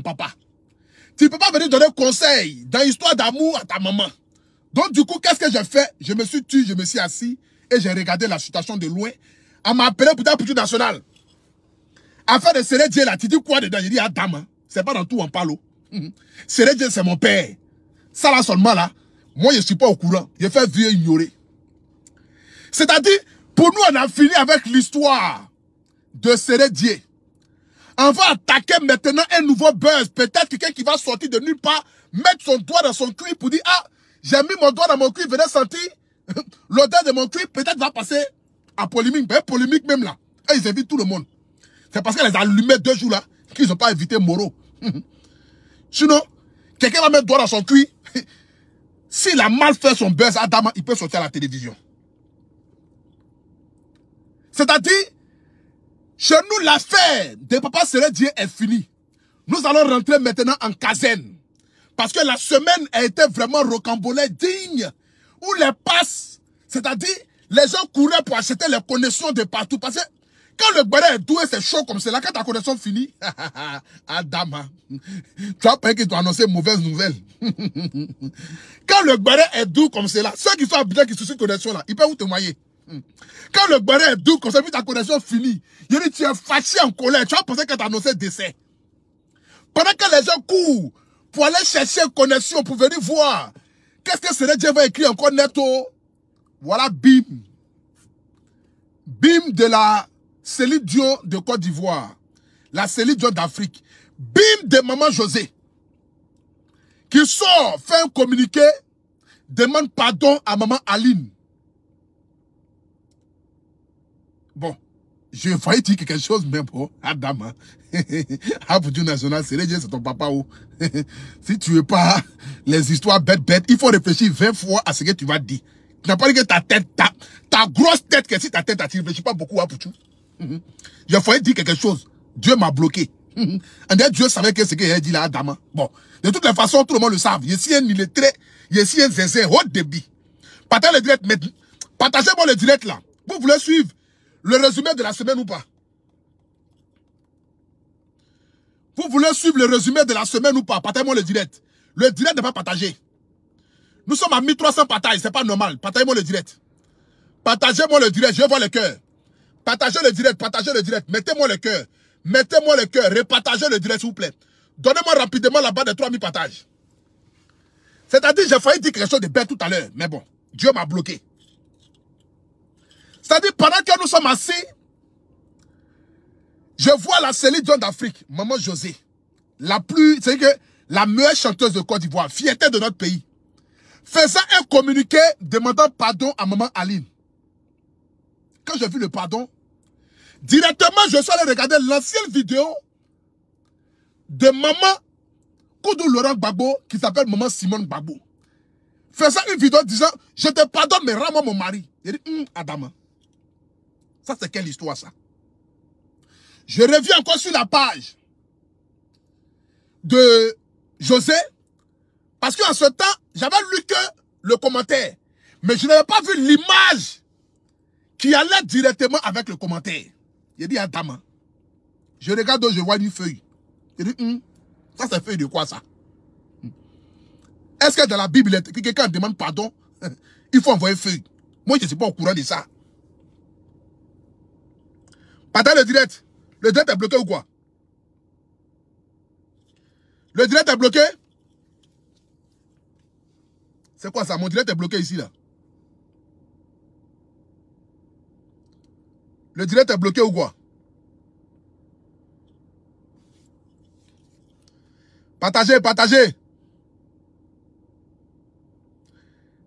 papa. Tu ne peux pas venir donner conseil dans l'histoire d'amour à ta maman. Donc du coup, qu'est-ce que j'ai fait? Je me suis tué, je me suis assis et j'ai regardé la situation de loin. On m'a appelé pour ta nationale. Afin de serrer Dieu là, tu dis quoi dedans? J'ai dit, ah dame, c'est pas dans tout on parle. Serrer Dieu, c'est mon père. Ça là seulement là, moi je ne suis pas au courant. Je fais vieux ignorer. C'est-à-dire, pour nous, on a fini avec l'histoire de serrer Dieu. On va attaquer maintenant un nouveau buzz. Peut-être quelqu'un qui va sortir de nulle part, mettre son doigt dans son cuir pour dire, ah, j'ai mis mon doigt dans mon cuir, venez sentir l'odeur de mon cuir, peut-être va passer à polémique. Ben, polémique même là. Et ils invitent tout le monde. C'est parce qu'elle les a allumés 2 jours là qu'ils n'ont pas invité Moreau. Sinon, quelqu'un va mettre doigt dans son cuir. S'il a mal fait son buzz à Dama, il peut sortir à la télévision. C'est-à-dire, chez nous, l'affaire de Papa Serré Dieu est finie. Nous allons rentrer maintenant en caserne. Parce que la semaine a été vraiment rocambolée, digne. Où les passes, c'est-à-dire, les gens couraient pour acheter les connexions de partout. Parce que quand le béret est doué, c'est chaud comme cela. Quand ta connexion finit, Adama, tu vas pas qu'ils t'ont annoncé mauvaise nouvelle. Quand le béret est doux comme cela, ceux qui sont habitués qui sont sur connexion là, ils peuvent vous témoigner. Quand le béret est doux comme ça, puis ta connexion finit, il dit, tu es fâché en colère, tu vas penser qu'elle t'a annoncé décès. Pendant que les gens courent pour aller chercher une connexion, pour venir voir, qu'est-ce que Serré Dieu va écrire encore netto? Voilà, bim. Bim de la Céline Dion de Côte d'Ivoire. La Céline Dion d'Afrique. Bim de Maman José. Qui sort, fait un communiqué, demande pardon à Maman Aline. Bon, je failli dire quelque chose, mais bon, Adam, Abdou National, c'est ton papa. Si tu veux pas les histoires bêtes, il faut réfléchir 20 fois à ce que tu vas dire. Tu n'as pas dit que ta tête, ta grosse tête, que si ta tête, tu ne réfléchis pas beaucoup à Pouchou. Je failli dire quelque chose. Dieu m'a bloqué. Dieu savait que ce qu'il a dit là, Adam. Bon, de toutes les façons, tout le monde le savent. Ici, il est très, ici, un zézé, haut débit. Partagez le direct, partagez-moi le direct là. Vous voulez suivre le résumé de la semaine ou pas? Vous voulez suivre le résumé de la semaine ou pas? Partagez-moi le direct. Le direct n'est pas partagé. Nous sommes à 1300 partages, c'est pas normal. Partagez-moi le direct. Partagez-moi le direct, je veux voir le cœur. Partagez le direct, mettez-moi le cœur. Mettez-moi le cœur, repartagez le direct s'il vous plaît. Donnez-moi rapidement la barre de 3000 partages. C'est-à-dire, j'ai failli dire quelque chose de bête tout à l'heure, mais bon, Dieu m'a bloqué. C'est-à-dire, pendant que nous sommes assis, je vois la Céline Dion d'Afrique, Maman José, c'est que la meilleure chanteuse de Côte d'Ivoire, fierté de notre pays, faisant un communiqué demandant pardon à Maman Aline. Quand j'ai vu le pardon, directement, je suis allé regarder l'ancienne vidéo de Maman Koudou Laurent Gbagbo, qui s'appelle Maman Simone Gbagbo. Faisant une vidéo disant, je te pardonne, mais rends-moi mon mari. Il dit, Adama. Ça, c'est quelle histoire, ça? Je reviens encore sur la page de José, parce qu'en ce temps, j'avais lu que le commentaire, mais je n'avais pas vu l'image qui allait directement avec le commentaire. J'ai dit, Adama. Je regarde, je vois une feuille. J'ai dit, ça, c'est feuille de quoi, ça? Est-ce que dans la Bible, quelqu'un demande pardon, il faut envoyer feuille? Moi, je ne suis pas au courant de ça. Partage le direct. Le direct est bloqué ou quoi? Le direct est bloqué? C'est quoi ça? Mon direct est bloqué ici, là. Le direct est bloqué ou quoi? Partagez, partagez.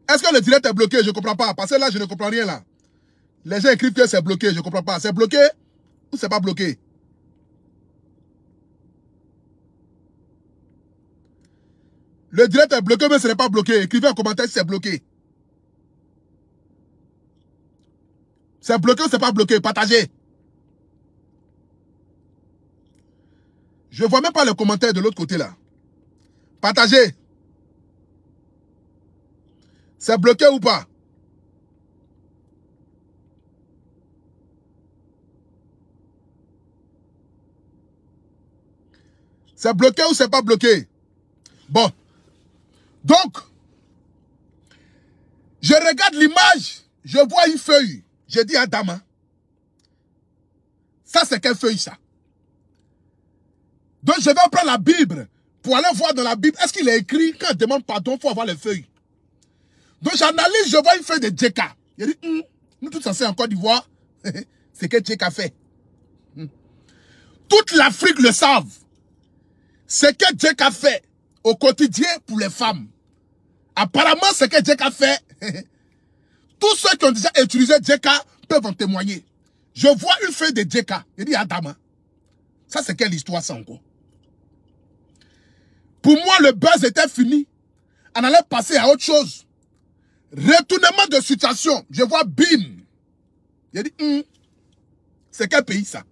Est-ce que le direct est bloqué? Je ne comprends pas. Parce que là, je ne comprends rien, là. Les gens écrivent que c'est bloqué. Je ne comprends pas. C'est bloqué ou c'est pas bloqué? Le direct est bloqué, mais ce n'est pas bloqué. Écrivez en commentaire si c'est bloqué. C'est bloqué ou c'est pas bloqué? Partagez. Je ne vois même pas le commentaire de l'autre côté là. Partagez. C'est bloqué ou pas? C'est bloqué ou c'est pas bloqué? Bon. Donc, je regarde l'image, je vois une feuille. Je dis à Dama, ça c'est quelle feuille ça? Donc je vais prendre la Bible pour aller voir dans la Bible, est-ce qu'il est écrit, quand on demande pardon, il faut avoir les feuilles. Donc j'analyse, je vois une feuille de Djeka. Je dis, nous tous censés en Côte d'Ivoire, c'est que Djeka fait. Toute l'Afrique le savent. C'est que Djeka fait au quotidien pour les femmes. Apparemment, c'est que Djeka fait. Tous ceux qui ont déjà utilisé Djeka peuvent en témoigner. Je vois une feuille de Djeka. Je dis, Adama, ça c'est quelle histoire ça encore? Pour moi, le buzz était fini. On allait passer à autre chose. Retournement de situation. Je vois bim. Je dis, c'est quel pays ça?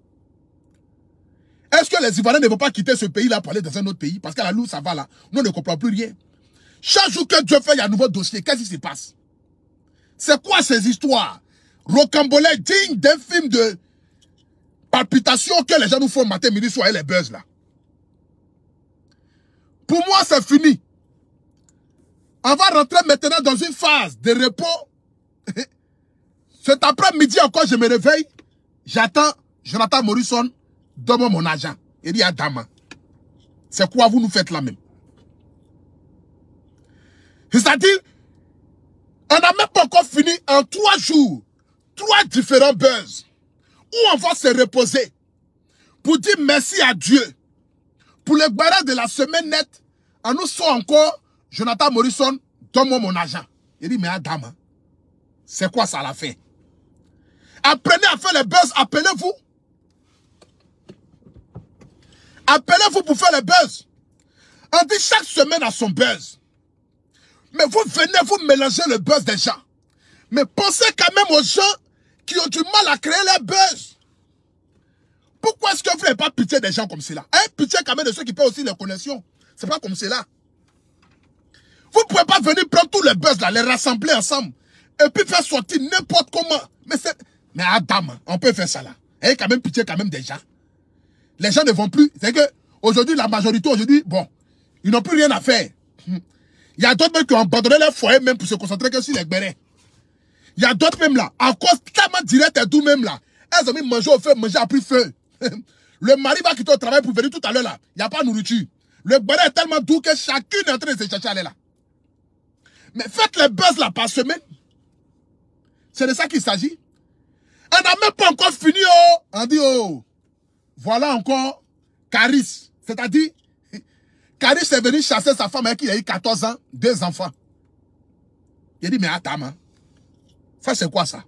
Est-ce que les Ivoiriens ne vont pas quitter ce pays-là pour aller dans un autre pays? Parce qu'à la loupe, ça va là. Nous, on ne comprend plus rien. Chaque jour que Dieu fait, il y a un nouveau dossier. Qu'est-ce qui se passe? C'est quoi ces histoires? Rocambolais, digne d'un film de palpitation que les gens nous font matin, midi, soir et les buzz là. Pour moi, c'est fini. On va rentrer maintenant dans une phase de repos. Cet après-midi encore, je me réveille. J'attends Jonathan Morrison, donne-moi mon argent. Il dit à Dama, c'est quoi vous nous faites là même? C'est-à-dire, on n'a même pas encore fini en 3 jours. 3 différents buzz. Où on va se reposer. Pour dire merci à Dieu. Pour le barrage de la semaine nette, on nous sort encore Jonathan Morrison, donne-moi mon argent. Il dit, mais Adam, c'est quoi ça la fin? Apprenez à faire les buzz, appelez-vous. Appelez-vous pour faire les buzz. On dit chaque semaine à son buzz. Mais vous venez, vous mélanger le buzz des gens. Mais pensez quand même aux gens qui ont du mal à créer les buzz. Pourquoi est-ce que vous n'avez pas pitié des gens comme cela? Pitié quand même de ceux qui paient aussi les connexions. C'est pas comme cela. Vous ne pouvez pas venir prendre tous les buzz là, les rassembler ensemble. Et puis faire sortir n'importe comment. Mais Adam, on peut faire ça là. Ayez quand même pitié quand même des gens. Les gens ne vont plus. C'est que aujourd'hui, la majorité, aujourd'hui, bon, ils n'ont plus rien à faire. Il y a d'autres même qui ont abandonné leur foyer même pour se concentrer que sur les bérets. Il y a d'autres même là, en cause tellement direct et doux même là. Elles ont mis manger au feu, manger à plus feu. Le mari va quitter au travail pour venir tout à l'heure là. Il n'y a pas de nourriture. Le béret est tellement doux que chacune est en train de se chercher à aller là. Mais faites les buzz là par semaine. C'est de ça qu'il s'agit. On n'a même pas encore fini, oh. On dit, oh, voilà encore Caris. C'est-à-dire, Caris est venu chasser sa femme avec qui il a eu 14 ans, 2 enfants. Il a dit, mais attends, man. Ça, c'est quoi ça?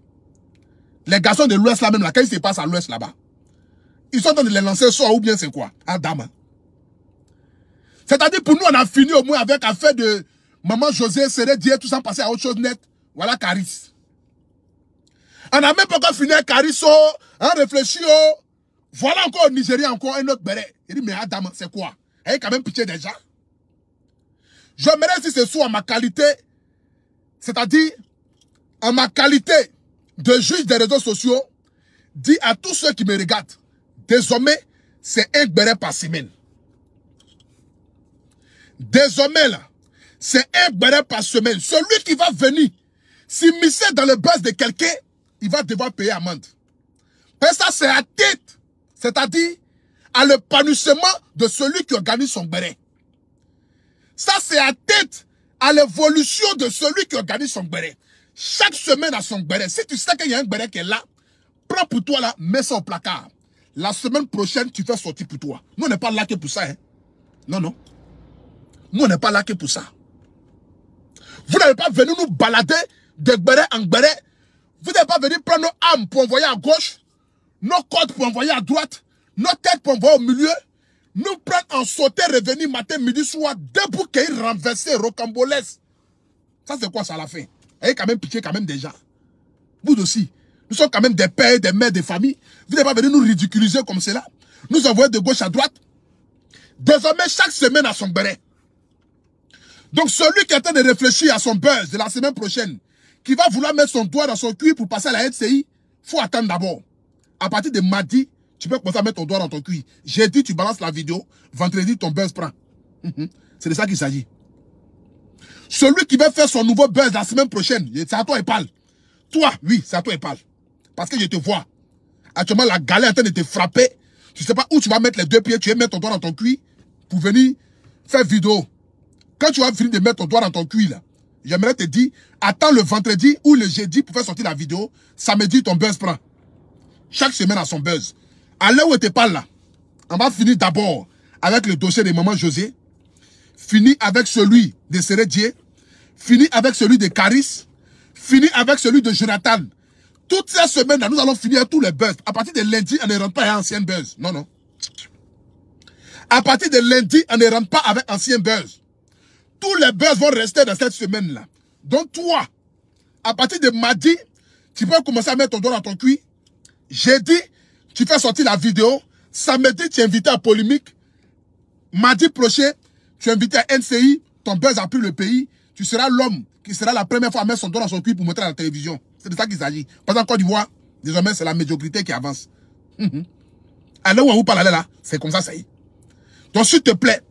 Les garçons de l'Ouest là même, là, qu'est-ce qui se passe à l'Ouest là-bas? Ils sont en train de les lancer soit ou bien c'est quoi? Adam. C'est-à-dire, pour nous, on a fini au moins avec affaire de maman José, Seré, Dieu, tout ça, passé à autre chose net. Voilà Caris. On n'a même pas encore fini avec Caris, oh, on réfléchit, oh. Voilà encore au Nigeria, encore un autre béret. Il dit, mais Adam, c'est quoi? Il y a quand même pitié des gens. J'aimerais si ce soit en ma qualité, c'est-à-dire, en ma qualité de juge des réseaux sociaux, dire à tous ceux qui me regardent, désormais, c'est un béret par semaine. Désormais, là, c'est un béret par semaine. Celui qui va venir s'immiscer dans le buzz de quelqu'un, il va devoir payer amende. Parce que ça, c'est à tête. C'est-à-dire, à l'épanouissement de celui qui organise son béret. Ça, c'est à tête à l'évolution de celui qui organise son béret. Chaque semaine à son béret. Si tu sais qu'il y a un béret qui est là, prends pour toi là, mets ça au placard. La semaine prochaine, tu fais sortir pour toi. Nous, on n'est pas là que pour ça. Hein. Non, non. Nous, on n'est pas là que pour ça. Vous n'allez pas venir nous balader de béret en béret. Vous n'allez pas venir prendre nos âmes pour envoyer à gauche, nos côtes pour envoyer à droite, nos têtes pour envoyer au milieu, nous prendre en sauter, revenir matin, midi, soir, debout, qu'il renverser, rocambolesque. Ça, c'est quoi ça à la fin? Ayez quand même pitié quand même des gens. Vous aussi. Nous sommes quand même des pères, des mères, des familles. Vous n'allez pas venir nous ridiculiser comme cela. Nous envoyer de gauche à droite. Désormais, chaque semaine à son béret. Donc, celui qui est en train de réfléchir à son buzz de la semaine prochaine, qui va vouloir mettre son doigt dans son cul pour passer à la NCI, il faut attendre d'abord. À partir de mardi, tu peux commencer à mettre ton doigt dans ton cul. Jeudi, tu balances la vidéo. Vendredi, ton buzz prend. C'est de ça qu'il s'agit. Celui qui va faire son nouveau buzz la semaine prochaine, c'est à toi et parle. Toi, oui, c'est à toi et parle. Parce que je te vois. Actuellement, la galère est en train de te frapper. Tu ne sais pas où tu vas mettre les deux pieds. Tu vas mettre ton doigt dans ton cul pour venir faire vidéo. Quand tu vas finir de mettre ton doigt dans ton cul, là, j'aimerais te dire, attends le vendredi ou le jeudi pour faire sortir la vidéo. Samedi, ton buzz prend. Chaque semaine a son buzz. À l'heure où je te parle là, on va finir d'abord avec le dossier de Maman José. Fini avec celui de Sérédier. Fini avec celui de Caris. Fini avec celui de Jonathan. Toutes ces semaines-là, nous allons finir tous les buzz. À partir de lundi, on ne rentre pas avec ancien buzz. Non, non. À partir de lundi, on ne rentre pas avec ancien buzz. Tous les buzz vont rester dans cette semaine-là. Donc toi, à partir de mardi, tu peux commencer à mettre ton doigt dans ton cul. Jeudi, tu fais sortir la vidéo. Samedi, tu es invité à Polémique. Mardi prochain, tu es invité à NCI. Ton buzz a pris le pays. Tu seras l'homme qui sera la première fois à mettre son doigt dans son cul pour montrer à la télévision. C'est de ça qu'il s'agit. Parce qu'en Côte d'Ivoire, désormais, c'est la médiocrité qui avance. À l'heure où on vous parle là, c'est comme ça, ça y est. Donc, s'il te plaît,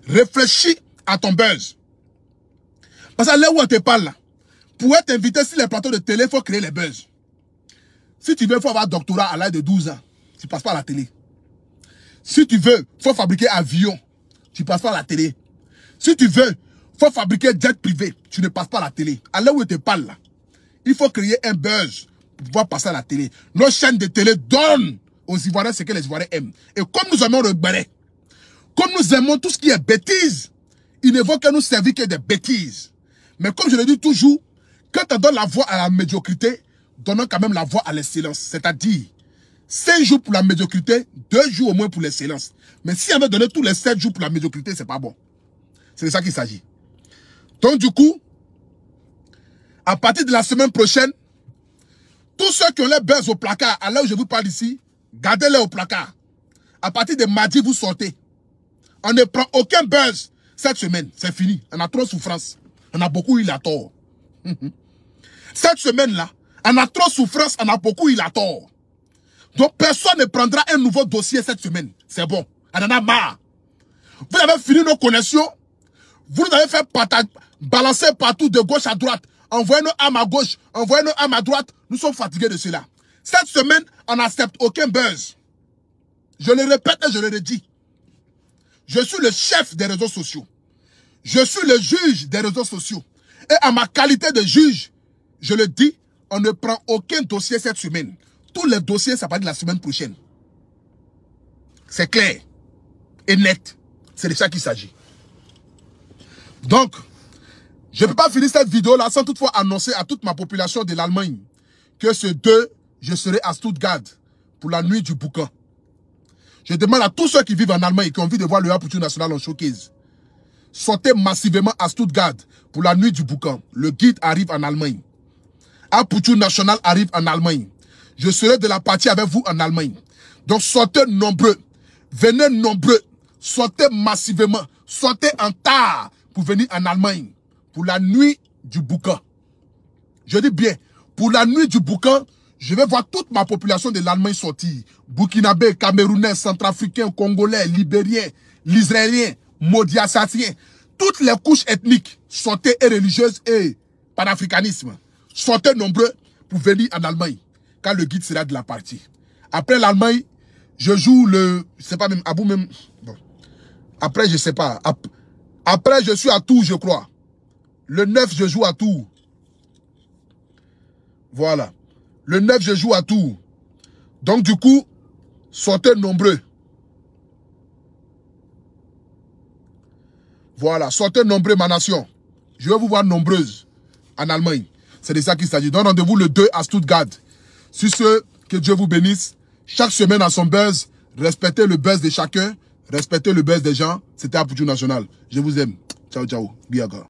réfléchis à ton buzz. Parce qu'à l'heure où on te parle là, pour être invité sur les plateaux de télé, il faut créer les buzz. Si tu veux, il faut avoir un doctorat à l'âge de 12 ans. Tu ne passes pas à la télé. Si tu veux, il faut fabriquer un avion. Tu ne passes pas à la télé. Si tu veux, il faut fabriquer un jet privé. Tu ne passes pas à la télé. À l'heure où je te parle là, il faut créer un buzz pour pouvoir passer à la télé. Nos chaînes de télé donnent aux Ivoiriens ce que les Ivoiriens aiment. Et comme nous aimons le béret, comme nous aimons tout ce qui est bêtise, ils ne vont que nous servir que des bêtises. Mais comme je le dis toujours, quand on donne la voix à la médiocrité, donnons quand même la voix à l'excellence. C'est-à-dire, 5 jours pour la médiocrité, 2 jours au moins pour l'excellence. Mais si on veut donner tous les 7 jours pour la médiocrité, c'est pas bon. C'est de ça qu'il s'agit. Donc du coup, à partir de la semaine prochaine, tous ceux qui ont les buzz au placard, à l'heure où je vous parle ici, gardez-les au placard. À partir de mardi, vous sortez. On ne prend aucun buzz cette semaine. C'est fini. On a trop de souffrance. On a beaucoup eu la tort. Cette semaine-là, on a trop de souffrance, on a beaucoup eu la tort. Donc personne ne prendra un nouveau dossier cette semaine. C'est bon. On en a marre. Vous avez fini nos connexions. Vous nous avez fait balancer partout de gauche à droite. Envoyez nos âmes à gauche, envoyez nos âmes à droite. Nous sommes fatigués de cela. Cette semaine, on n'accepte aucun buzz. Je le répète et je le redis. Je suis le chef des réseaux sociaux. Je suis le juge des réseaux sociaux. Et à ma qualité de juge, je le dis, on ne prend aucun dossier cette semaine. Tous les dossiers, ça va être la semaine prochaine. C'est clair et net. C'est de ça qu'il s'agit. Donc, je ne peux pas finir cette vidéo-là sans toutefois annoncer à toute ma population de l'Allemagne que ce 2, je serai à Stuttgart pour la nuit du bouquin. Je demande à tous ceux qui vivent en Allemagne et qui ont envie de voir le Aputu National en showcase, sortez massivement à Stuttgart pour la nuit du bouquin. Le guide arrive en Allemagne. Aputu National arrive en Allemagne. Je serai de la partie avec vous en Allemagne. Donc sortez nombreux. Venez nombreux. Sortez massivement. Sortez en tard pour venir en Allemagne. Pour la nuit du bouquin. Je dis bien, pour la nuit du bouquin, je vais voir toute ma population de l'Allemagne sortir. Burkinabé, Camerounais, Centrafricains, Congolais, Libériens, l'Israélien, Modiassatiens. Toutes les couches ethniques, sortez et religieuses et panafricanisme. Sortez nombreux pour venir en Allemagne. Quand le guide sera de la partie. Après l'Allemagne, je joue le... Je sais pas même... Abou même... Bon. Après, je sais pas. Après, je suis à Tours, je crois. Le 9, je joue à Tours. Voilà. Le 9, je joue à Tours. Donc, du coup, sortez nombreux. Voilà. Sortez nombreux, ma nation. Je vais vous voir nombreuses en Allemagne. C'est de ça qu'il s'agit. Donc, rendez-vous le 2 à Stuttgart. Sur ce, que Dieu vous bénisse. Chaque semaine à son buzz. Respectez le buzz de chacun. Respectez le buzz des gens. C'était Aputu National. Je vous aime. Ciao, ciao. Biaga.